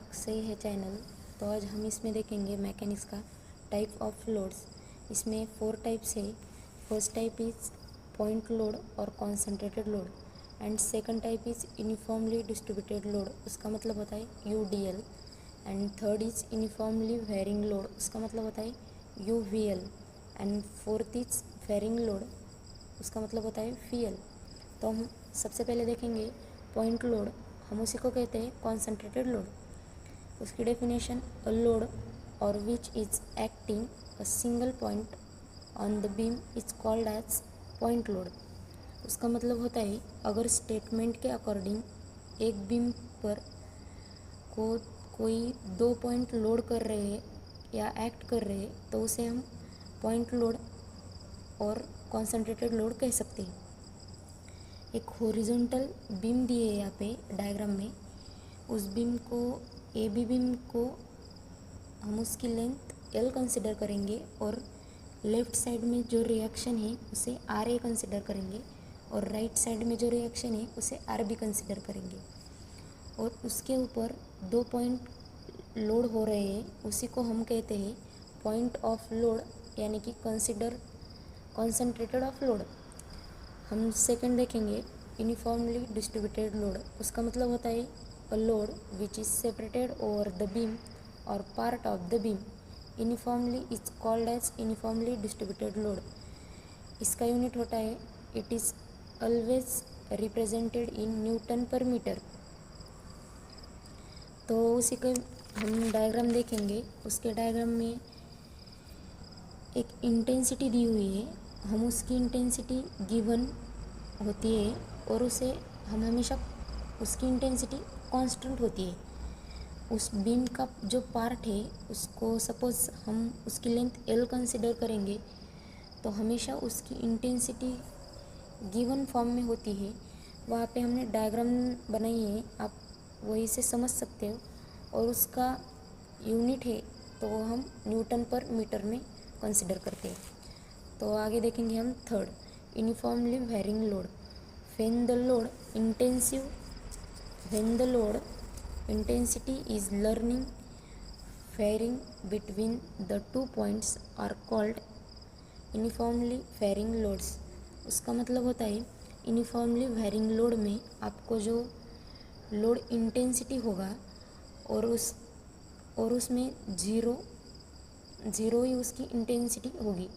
Back से है channel. तो आज हम इसमें देखेंगे मैकेनिक्स का टाइप ऑफ लोड्स। इसमें 4 टाइप्स है। First type is point load और concentrated load and second type is uniformly distributed load, उसका मतलब होता है UDL. And third is uniformly varying load, उसका मतलब होता है UVL. And fourth is varying load, उसका मतलब होता है वीएल। तो हम सबसे पहले देखेंगे पॉइंट लोड, हम उसी को कहते हैं कॉन्सेंट्रेटेड लोड। उसकी डेफिनेशन, अ लोड और which is acting a single point on the beam is called as point load. उसका मतलब होता है अगर स्टेटमेंट के अकॉर्डिंग एक बीम पर कोई 2 पॉइंट लोड कर रहे हैं या एक्ट कर रहे हैं तो उसे हम पॉइंट लोड और कॉन्सेंट्रेटेड लोड कह सकते हैं। एक हॉरिजॉन्टल बीम दी है यहाँ पे डायग्राम में। उस बीम को, ए बी बीम को, हम उसकी लेंथ एल कंसिडर करेंगे और लेफ़्ट साइड में जो रिएक्शन है उसे आर ए कंसिडर करेंगे और राइट साइड में जो रिएक्शन है उसे आर बी कंसिडर करेंगे। और उसके ऊपर 2 पॉइंट लोड हो रहे हैं, उसी को हम कहते हैं पॉइंट ऑफ लोड, यानी कि कॉन्सेंट्रेटेड ऑफ लोड। हम सेकंड देखेंगे यूनिफॉर्मली डिस्ट्रीब्यूटेड लोड। उसका मतलब होता है a load which is separated over the beam और part of the beam uniformly is called as uniformly distributed load. इसका यूनिट होता है, it is always represented in newton per metre. तो उसी का हम डायग्राम देखेंगे। उसके डायग्राम में एक इंटेंसिटी दी हुई है, हम उसकी इंटेंसिटी गिवन होती है और उसे हम हमेशा उसकी इंटेंसिटी कांस्टेंट होती है। उस बीम का जो पार्ट है उसको सपोज हम उसकी लेंथ एल कंसिडर करेंगे तो हमेशा उसकी इंटेंसिटी गिवन फॉर्म में होती है। वहाँ पे हमने डायग्राम बनाई है, आप वही से समझ सकते हो। और उसका यूनिट है तो हम न्यूटन पर मीटर में कंसिडर करते हैं। तो आगे देखेंगे हम third, uniformly varying load. When the load intensity is learning varying between the 2 points are called uniformly varying loads. उसका मतलब होता है यूनिफॉर्मली वेरिंग लोड में आपको जो लोड इंटेंसिटी होगा और उसमें ज़ीरो ही उसकी इंटेंसिटी होगी।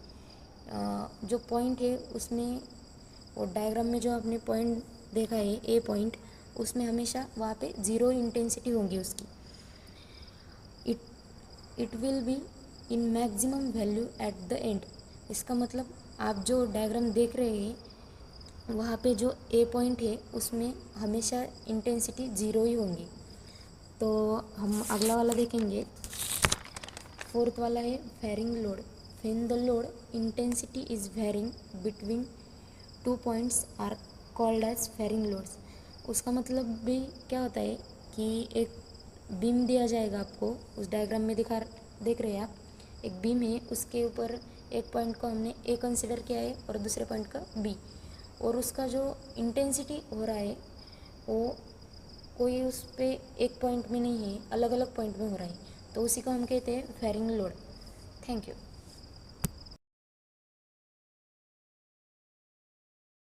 जो पॉइंट है उसमें, और डायग्राम में जो आपने पॉइंट देखा है ए पॉइंट, उसमें हमेशा वहाँ पे ज़ीरो इंटेंसिटी होगी उसकी। It will be in maximum value at the end. इसका मतलब आप जो डायग्राम देख रहे हैं वहाँ पे जो ए पॉइंट है उसमें हमेशा इंटेंसिटी ज़ीरो ही होंगी। तो हम अगला वाला देखेंगे। फोर्थ वाला है varying load. When the load intensity is varying between 2 points are called as varying loads. उसका मतलब भी क्या होता है कि एक बीम दिया जाएगा आपको, उस डायग्राम में देख रहे हैं आप, एक बीम है, उसके ऊपर एक पॉइंट को हमने ए कंसिडर किया है और दूसरे पॉइंट का बी, और उसका जो इंटेंसिटी हो रहा है वो कोई उस पर एक पॉइंट में नहीं है, अलग अलग पॉइंट में हो रहा है, तो उसी को हम कहते हैं वेरिंग लोड। Thank you.